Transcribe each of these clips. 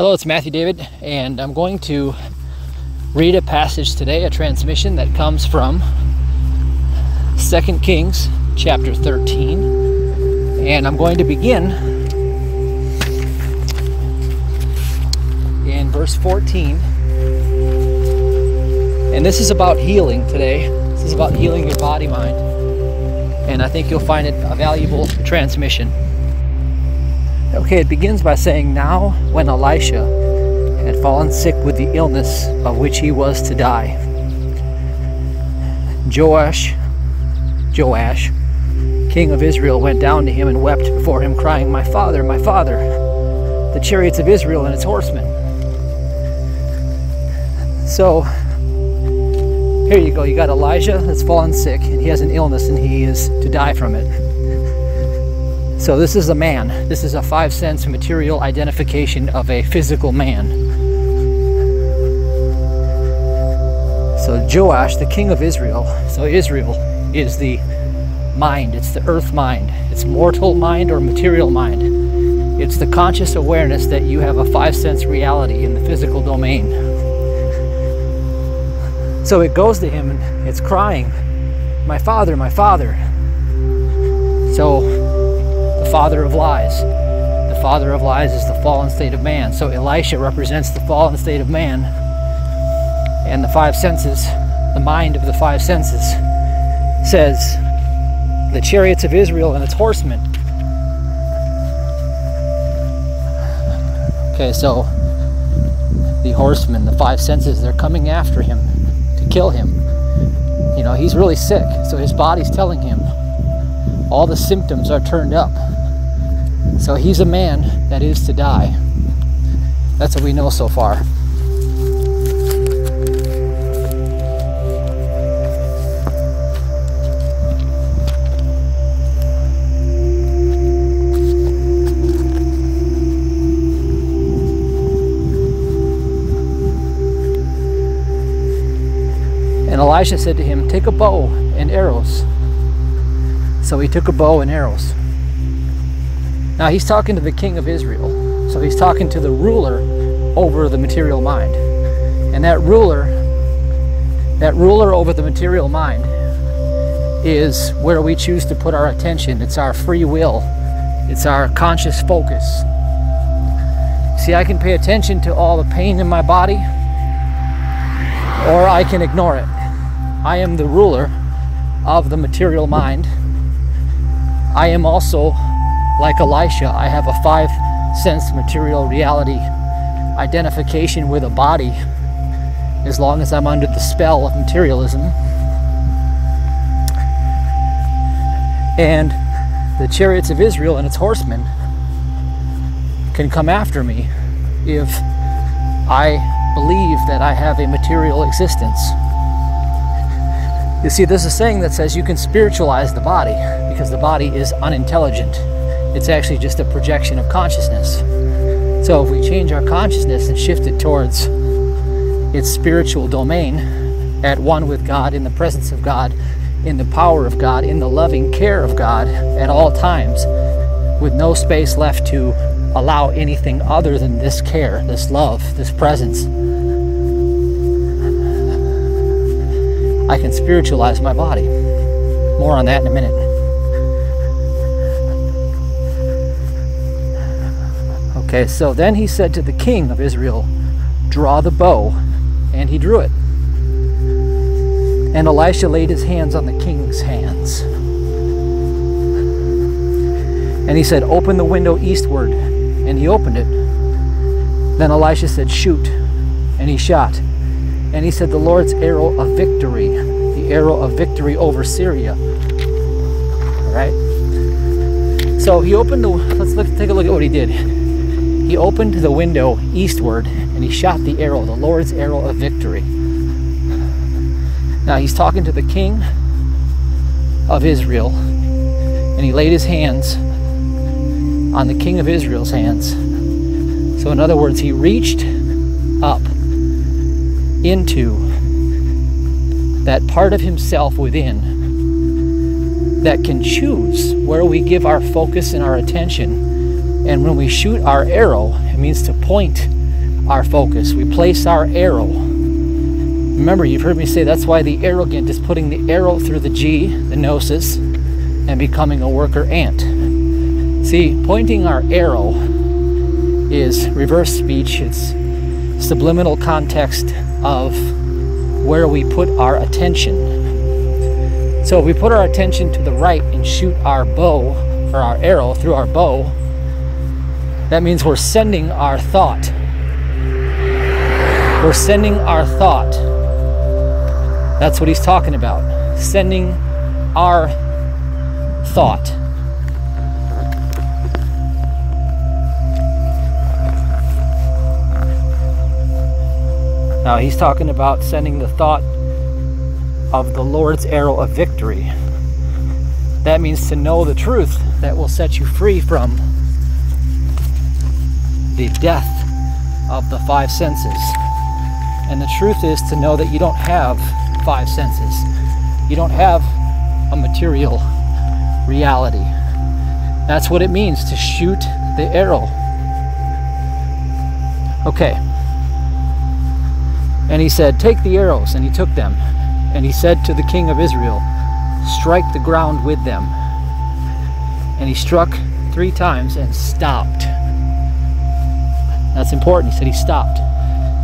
Hello, it's Matthew David, and I'm going to read a passage today, a transmission that comes from 2 Kings chapter 13, and I'm going to begin in verse 14. And this is about healing today. This is about healing your body, mind, and I think you'll find it a valuable transmission. Okay, it begins by saying, "Now when Elisha had fallen sick with the illness of which he was to die, Joash, king of Israel, went down to him and wept before him, crying, 'My father, the chariots of Israel and its horsemen.'" So here you go. You got Elijah that's fallen sick, and he has an illness, and he is to die from it. So this is a man. This is a 5 sense material identification of a physical man. So Joash, the king of Israel. So Israel is the mind. It's the earth mind. It's mortal mind or material mind. It's the conscious awareness that you have a 5 sense reality in the physical domain. So it goes to him and it's crying, my father. So the father of lies. The father of lies is the fallen state of man. So Elisha represents the fallen state of man. And the 5 senses, the mind of the 5 senses, says, the chariots of Israel and its horsemen. Okay, so the horsemen, the 5 senses, they're coming after him to kill him. You know, he's really sick, so his body's telling him. All the symptoms are turned up. So he's a man that is to die. That's what we know so far. And Elisha said to him, "Take a bow and arrows." So he took a bow and arrows. Now he's talking to the king of Israel. So he's talking to the ruler over the material mind. And that ruler over the material mind is where we choose to put our attention. It's our free will. It's our conscious focus. See, I can pay attention to all the pain in my body, or I can ignore it. I am the ruler of the material mind. I am also, like Elisha, I have a 5 sense material reality identification with a body as long as I'm under the spell of materialism. And the chariots of Israel and its horsemen can come after me if I believe that I have a material existence. You see, there's a saying that says you can spiritualize the body because the body is unintelligent. It's actually just a projection of consciousness. So if we change our consciousness and shift it towards its spiritual domain, at one with God, in the presence of God, in the power of God, in the loving care of God at all times, with no space left to allow anything other than this care, this love, this presence, I can spiritualize my body. More on that in a minute. Okay, so then he said to the king of Israel, "Draw the bow," and he drew it. And Elisha laid his hands on the king's hands. And he said, "Open the window eastward," and he opened it. Then Elisha said, "Shoot," and he shot. And he said, "The Lord's arrow of victory," the arrow of victory over Syria. All right? So he opened take a look at what he did. He opened the window eastward and he shot the arrow, the Lord's arrow of victory. Now he's talking to the king of Israel, and he laid his hands on the king of Israel's hands. So in other words, he reached up into that part of himself within that can choose where we give our focus and our attention. And when we shoot our arrow, it means to point our focus. We place our arrow. Remember, you've heard me say that's why the arrogant is putting the arrow through the G, the gnosis, and becoming a worker ant. See, pointing our arrow is reverse speech. It's subliminal context of where we put our attention. So if we put our attention to the right and shoot our bow, or our arrow through our bow, that means we're sending our thought. We're sending our thought. That's what he's talking about. Sending our thought. Now he's talking about sending the thought of the Lord's arrow of victory. That means to know the truth that will set you free from the death of the five senses. And the truth is to know that you don't have five senses. You don't have a material reality. That's what it means to shoot the arrow. Okay. And he said, take the arrows, and he took them. And he said to the king of Israel, strike the ground with them. And he struck 3 times and stopped. That's important. He said he stopped.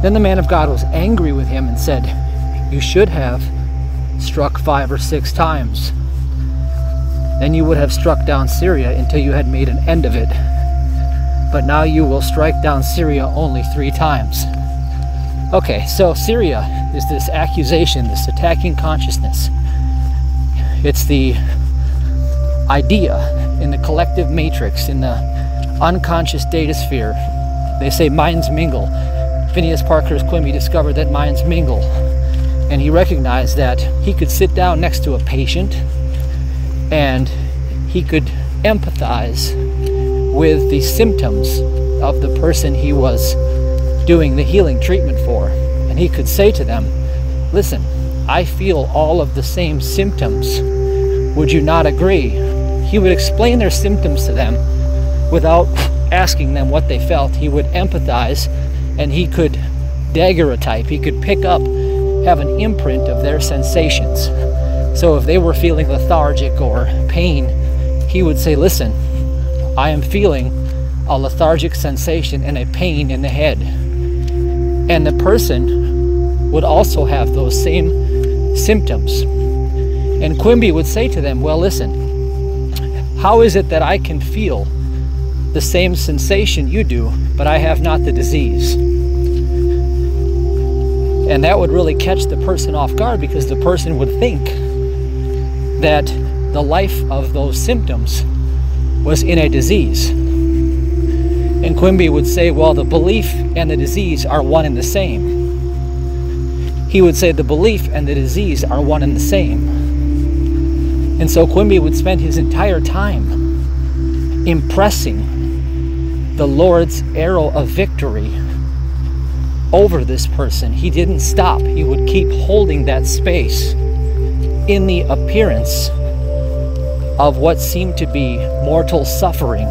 Then the man of God was angry with him and said, you should have struck 5 or 6 times. Then you would have struck down Syria until you had made an end of it. But now you will strike down Syria only 3 times. Okay, so Syria is this accusation, this attacking consciousness. It's the idea in the collective matrix, in the unconscious data sphere. They say minds mingle. Phineas Parker's Quimby discovered that minds mingle. And he recognized that he could sit down next to a patient and he could empathize with the symptoms of the person he was doing the healing treatment for. And he could say to them, listen, I feel all of the same symptoms. Would you not agree? He would explain their symptoms to them without asking them what they felt. He would empathize, and he could daguerreotype. He could pick up, have an imprint of their sensations. So if they were feeling lethargic or pain, he would say, listen, I am feeling a lethargic sensation and a pain in the head. And the person would also have those same symptoms. And Quimby would say to them, well, listen, how is it that I can feel the same sensation you do, but I have not the disease? And that would really catch the person off guard, because the person would think that the life of those symptoms was in a disease. And Quimby would say, well, the belief and the disease are one and the same. He would say the belief and the disease are one and the same. And so Quimby would spend his entire time impressing the Lord's arrow of victory over this person. He didn't stop. He would keep holding that space in the appearance of what seemed to be mortal suffering.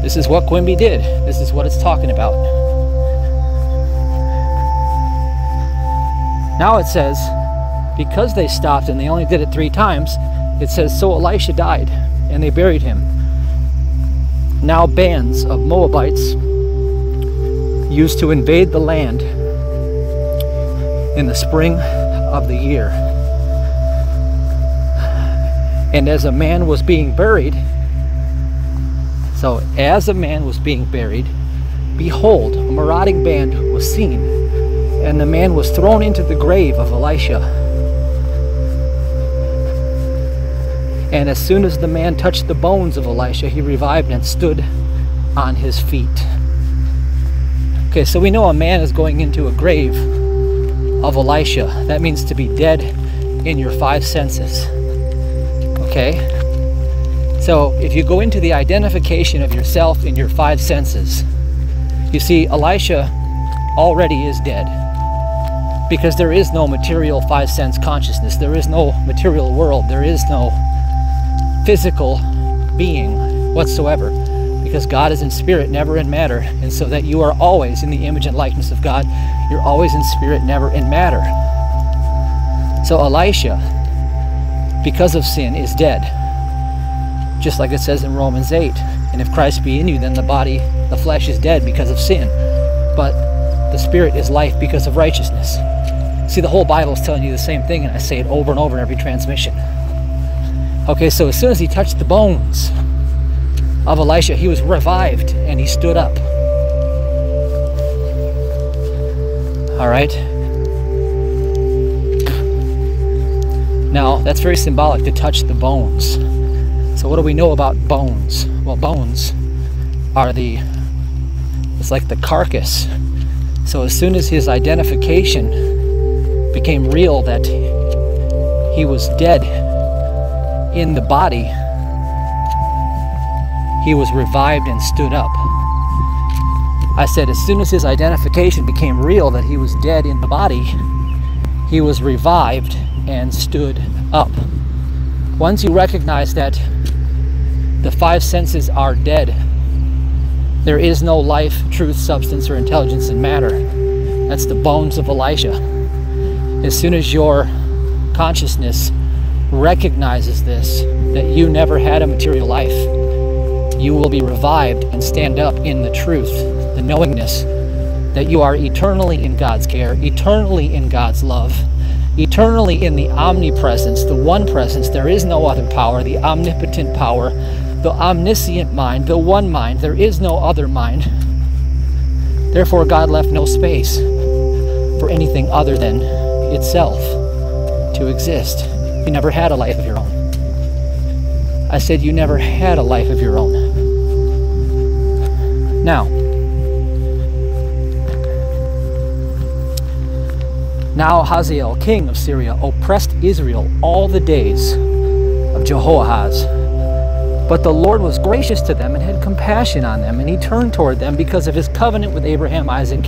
This is what Quimby did. This is what it's talking about. Now it says, because they stopped and they only did it 3 times, it says, so Elisha died and they buried him. Now bands of Moabites used to invade the land in the spring of the year. And as a man was being buried, so as a man was being buried, behold, a marauding band was seen, and the man was thrown into the grave of Elisha. And as soon as the man touched the bones of Elisha, he revived and stood on his feet. Okay, so we know a man is going into a grave of Elisha. That means to be dead in your 5 senses. Okay? So if you go into the identification of yourself in your 5 senses, you see Elisha already is dead, because there is no material 5 sense consciousness. There is no material world. There is no physical being whatsoever. because God is in spirit, never in matter, and so that you are always in the image and likeness of God. You're always in spirit, never in matter. So Elisha, because of sin, is dead, just like it says in Romans 8. And if Christ be in you, then the flesh is dead because of sin, but the spirit is life because of righteousness. See, the whole Bible is telling you the same thing, and I say it over and over in every transmission. Okay, so as soon as he touched the bones of Elisha, he was revived and he stood up. All right. Now, that's very symbolic, to touch the bones. So what do we know about bones? Well, bones are it's like the carcass. So as soon as his identification became real, that he was dead in the body, he was revived and stood up. I said as soon as his identification became real, that he was dead in the body, he was revived and stood up. Once you recognize that the five senses are dead, there is no life, truth, substance, or intelligence in matter. That's the bones of Elisha. As soon as your consciousness recognizes this, that you never had a material life, you will be revived and stand up in the truth, the knowingness that you are eternally in God's care, eternally in God's love, eternally in the omnipresence, the one presence. There is no other power, the omnipotent power, the omniscient mind, the one mind. There is no other mind. Therefore, God left no space for anything other than itself to exist. You never had a life of your own. I said you never had a life of your own. Now Hazael, king of Syria, oppressed Israel all the days of Jehoahaz. But the Lord was gracious to them and had compassion on them, and he turned toward them because of his covenant with Abraham, Isaac,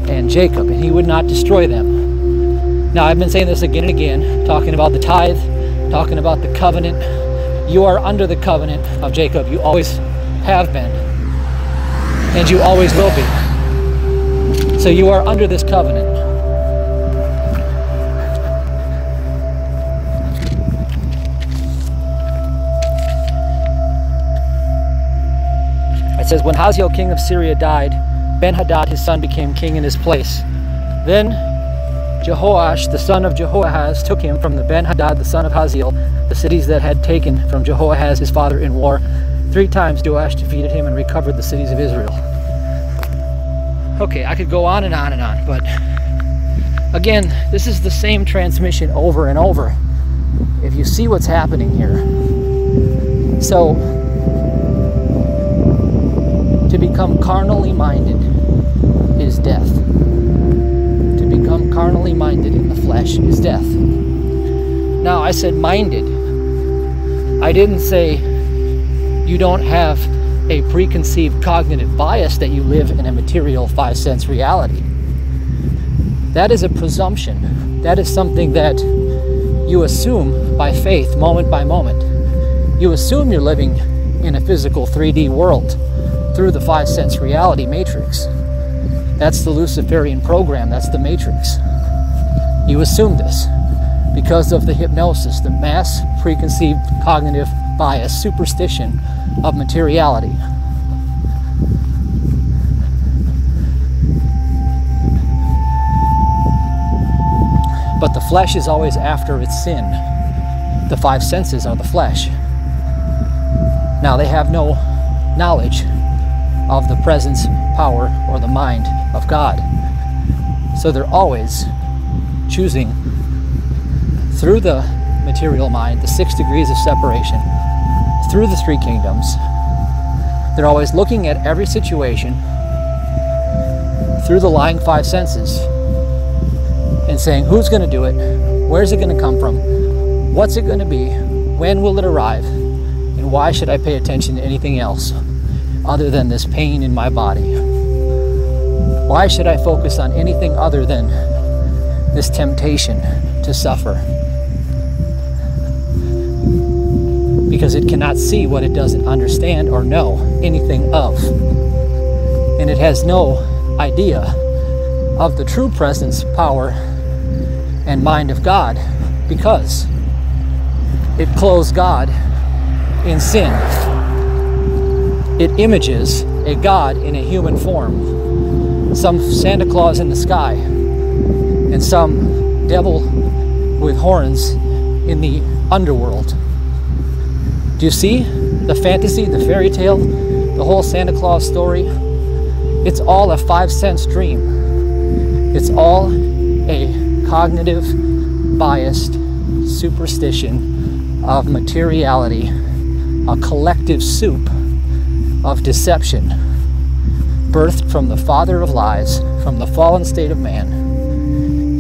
and Jacob, and he would not destroy them. Now, I've been saying this again and again, talking about the tithe, talking about the covenant. You are under the covenant of Jacob. You always have been, and you always will be. So you are under this covenant. It says, when Hazael, king of Syria, died, Ben-Hadad, his son, became king in his place. Then Jehoash, the son of Jehoahaz, took him from the Ben-Hadad, the son of Hazael, the cities that had taken from Jehoahaz, his father, in war. 3 times Joash defeated him and recovered the cities of Israel. Okay, I could go on and on and on, but again, this is the same transmission over and over. If you see what's happening here. So, to become carnally minded is death. To become carnally minded in the flesh is death. Now, I said minded. I didn't say you don't have a preconceived cognitive bias that you live in a material 5-sense reality. That is a presumption. That is something that you assume by faith, moment by moment. You assume you're living in a physical 3D world through the 5-sense reality matrix. That's the Luciferian program. That's the matrix. You assume this because of the hypnosis, the mass preconceived cognitive bias, superstition of materiality. But the flesh is always after its sin. The 5 senses are the flesh. Now, they have no knowledge of the presence, power, or the mind of God. So they're always choosing through the material mind, the 6 degrees of separation, through the 3 kingdoms. They're always looking at every situation through the lying 5 senses and saying, who's going to do it? Where's it going to come from? What's it going to be? When will it arrive? And why should I pay attention to anything else other than this pain in my body? Why should I focus on anything other than this temptation to suffer? because it cannot see what it doesn't understand or know anything of. And it has no idea of the true presence, power, and mind of God, because it clothes God in sin. It images a God in a human form, some Santa Claus in the sky, and some devil with horns in the underworld. Do you see the fantasy, the fairy tale, the whole Santa Claus story? It's all a 5 sense dream. It's all a cognitive, biased superstition of materiality, a collective soup of deception, birthed from the father of lies, from the fallen state of man,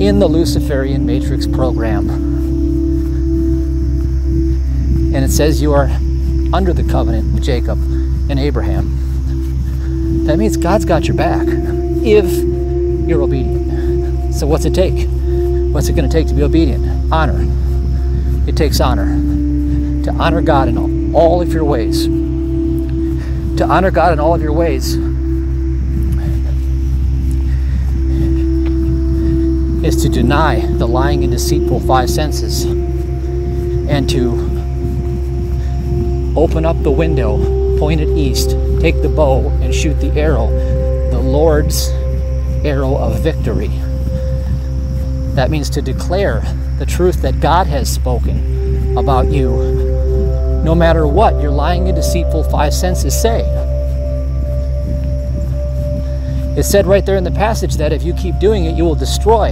in the Luciferian Matrix program. And it says you are under the covenant with Jacob and Abraham. That means God's got your back if you're obedient. So what's it take? What's it going to take to be obedient? Honor. It takes honor. To honor God in all of your ways. To honor God in all of your ways is to deny the lying and deceitful 5 senses and to open up the window, point it east, take the bow and shoot the arrow, the Lord's arrow of victory. That means to declare the truth that God has spoken about you, no matter what your lying and deceitful 5 senses say. It said right there in the passage that if you keep doing it, you will destroy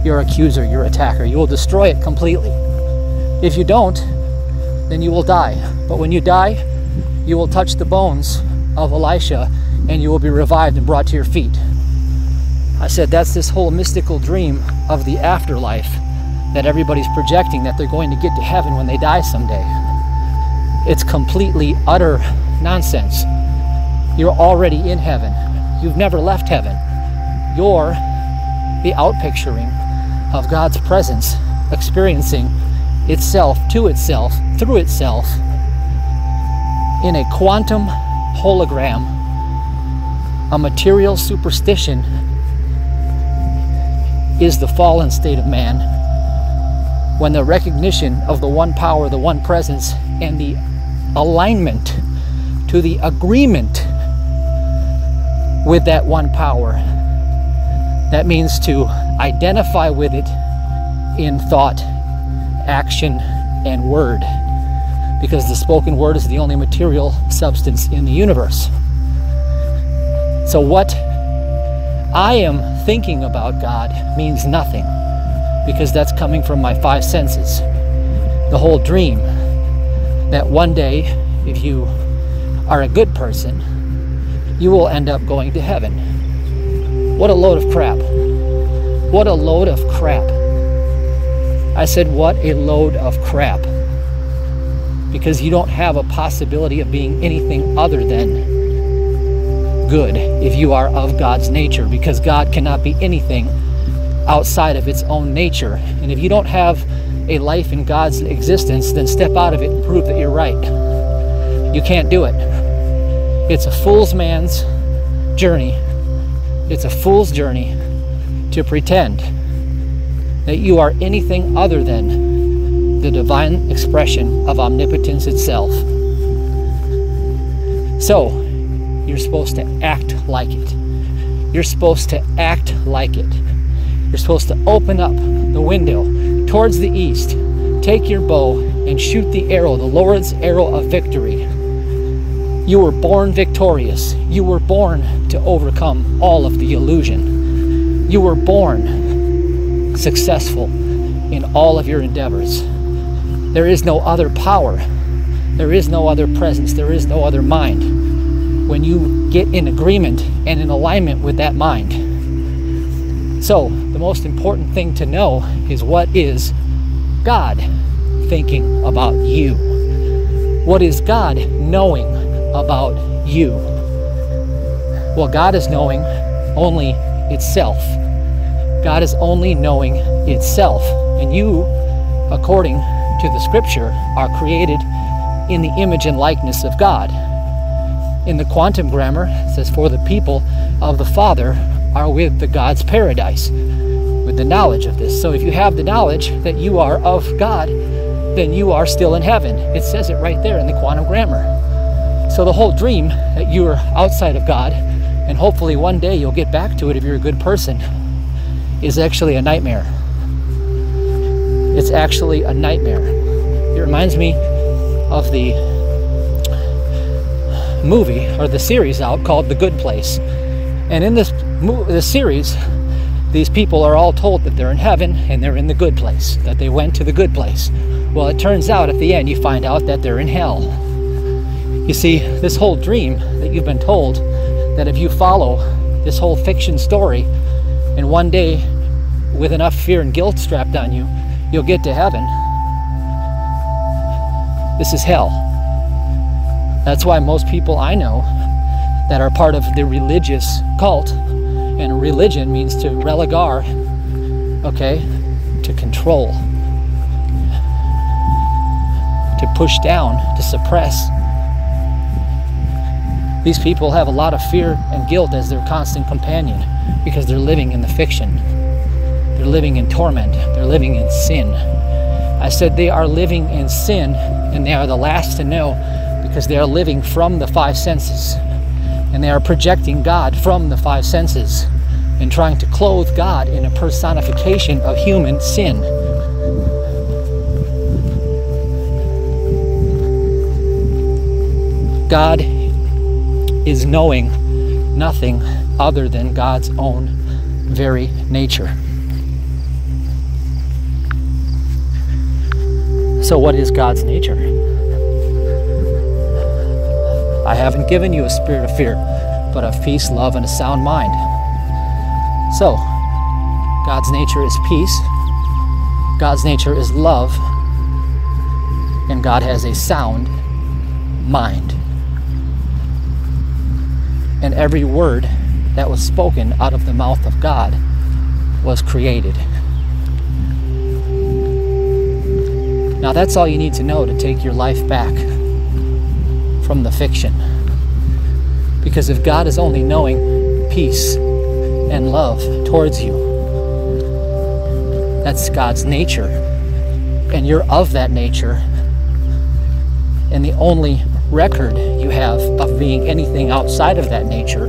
your accuser, your attacker. You will destroy it completely. If you don't, then you will die. But when you die, you will touch the bones of Elisha and you will be revived and brought to your feet. I said that's this whole mystical dream of the afterlife that everybody's projecting, that they're going to get to heaven when they die someday. It's completely utter nonsense. You're already in heaven. You've never left heaven. You're the outpicturing of God's presence, experiencing itself to itself, through itself, in a quantum hologram, a material superstition is the fallen state of man, when the recognition of the one power, the one presence, and the alignment to the agreement with that one power. That means to identify with it in thought, action, and word, because the spoken word is the only material substance in the universe. So what I am thinking about God means nothing, because that's coming from my 5 senses. The whole dream that one day, if you are a good person, you will end up going to heaven. What a load of crap. What a load of crap. I said, what a load of crap. Because you don't have a possibility of being anything other than good if you are of God's nature, because God cannot be anything outside of its own nature. And if you don't have a life in God's existence, then step out of it and prove that you're right. You can't do it. It's a fool's man's journey. It's a fool's journey to pretend that you are anything other than the divine expression of omnipotence itself. So, you're supposed to act like it. You're supposed to act like it. You're supposed to open up the window towards the east, take your bow, and shoot the arrow, the Lord's arrow of victory. You were born victorious. You were born to overcome all of the illusion. You were born successful in all of your endeavors. There is no other power. There is no other presence. There is no other mind when you get in agreement and in alignment with that mind. So, the most important thing to know is, what is God thinking about you? What is God knowing about you? Well, God is knowing only itself. God is only knowing itself. And you, according to the scripture, are created in the image and likeness of God. In the quantum grammar, it says, for the people of the Father are with the God's paradise, with the knowledge of this. So if you have the knowledge that you are of God, then you are still in heaven. It says it right there in the quantum grammar. So the whole dream that you are outside of God, and hopefully one day you'll get back to it if you're a good person, is actually a nightmare. It's actually a nightmare. It reminds me of the movie, or the series out, called The Good Place. And in this series, these people are all told that they're in heaven and they're in the good place, that they went to the good place. Well, it turns out at the end you find out that they're in hell. You see, this whole dream that you've been told, that if you follow this whole fiction story, and one day with enough fear and guilt strapped on you, you'll get to heaven. This is hell. That's why most people I know that are part of the religious cult, and religion means to relegar, okay, to control, to push down, to suppress. These people have a lot of fear and guilt as their constant companion because they're living in the fiction. They're living in torment. They're living in sin. I said they are living in sin, and they are the last to know, because they are living from the five senses, and they are projecting God from the five senses and trying to clothe God in a personification of human sin. God is knowing nothing other than God's own very nature. So what is God's nature? I haven't given you a spirit of fear, but of peace, love, and a sound mind. So, God's nature is peace, God's nature is love, and God has a sound mind. And every word that was spoken out of the mouth of God was created. Now that's all you need to know to take your life back from the fiction. Because if God is only knowing peace and love towards you, that's God's nature, and you're of that nature, and the only record you have of being anything outside of that nature,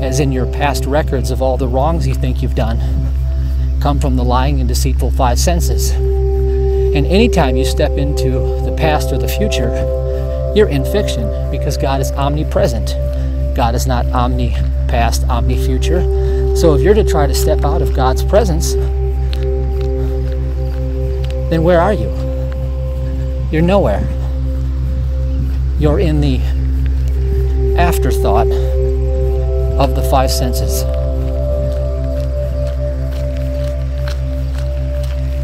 as in your past records of all the wrongs you think you've done, come from the lying and deceitful five senses. And anytime you step into the past or the future, you're in fiction, because God is omnipresent. God is not omni-past, omni-future. So if you're to try to step out of God's presence, then where are you? You're nowhere. You're in the afterthought of the five senses.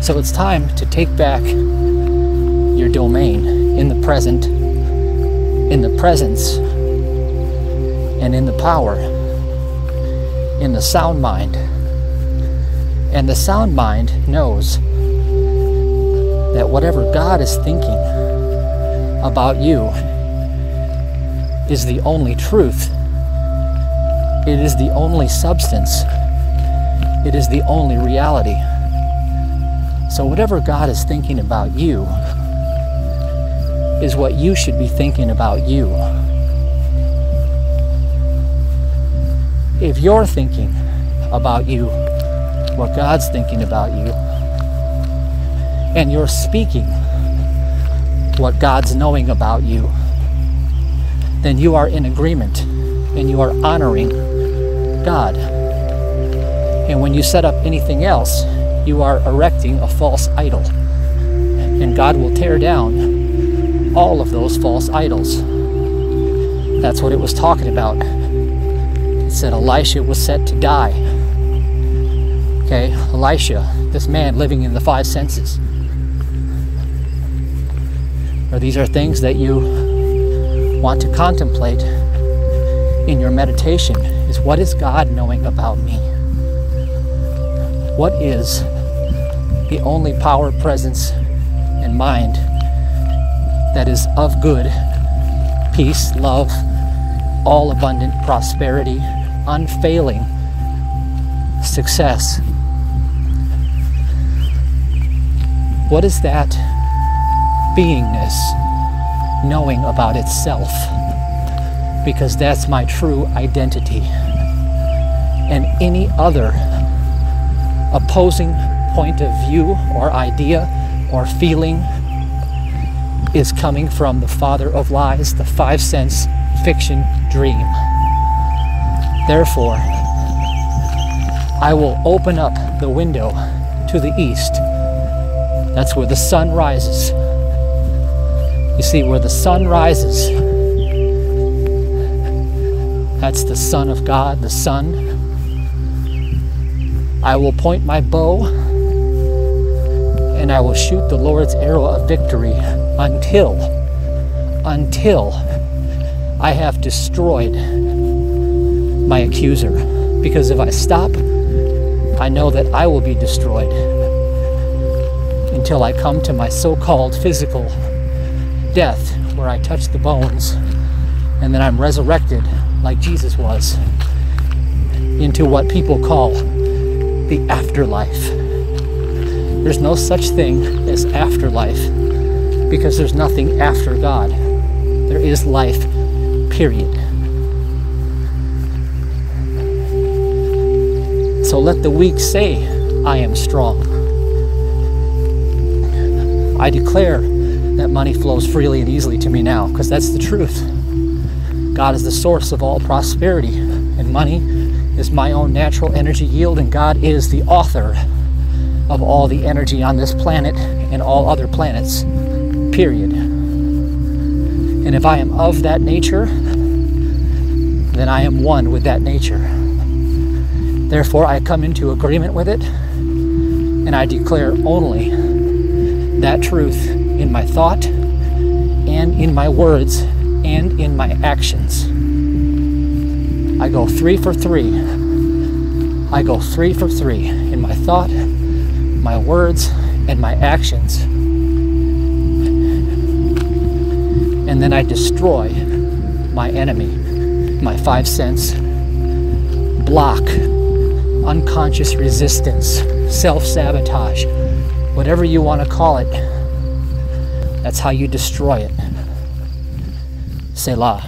So it's time to take back your domain in the present, in the presence, and in the power, in the sound mind. And the sound mind knows that whatever God is thinking about you is the only truth. It is the only substance. It is the only reality. So whatever God is thinking about you is what you should be thinking about you. If you're thinking about you what God's thinking about you, and you're speaking what God's knowing about you, then you are in agreement and you are honoring God. And when you set up anything else, you are erecting a false idol. And God will tear down all of those false idols. That's what it was talking about. It said Elisha was set to die. Okay, Elisha, this man living in the five senses. Or these are things that you want to contemplate in your meditation, is what is God knowing about me? What is the only power, presence, and and mind that is of good, peace, love, all abundant prosperity, unfailing success. What is that beingness knowing about itself? Because that's my true identity. And any other opposing point of view or idea or feeling is coming from the father of lies, the 5 sense fiction dream. Therefore, I will open up the window to the east. That's where the sun rises. You see, where the sun rises, that's the Son of God, the Son. I will point my bow and I will shoot the Lord's arrow of victory until I have destroyed my accuser. Because if I stop, I know that I will be destroyed until I come to my so-called physical death, where I touch the bones and then I'm resurrected like Jesus was into what people call the afterlife. There's no such thing as afterlife, because there's nothing after God. There is life, period. So let the weak say, I am strong. I declare that money flows freely and easily to me now, because that's the truth. God is the source of all prosperity, and money is my own natural energy yield, and God is the author of all the energy on this planet and all other planets, period. And if I am of that nature, then I am one with that nature. Therefore, I come into agreement with it, and I declare only that truth in my thought and in my words and in my actions. I go 3 for 3. I go 3 for 3 in my thought, my words, and my actions. And then I destroy my enemy, my 5 sense block, unconscious resistance, self-sabotage, whatever you want to call it. That's how you destroy it. Selah.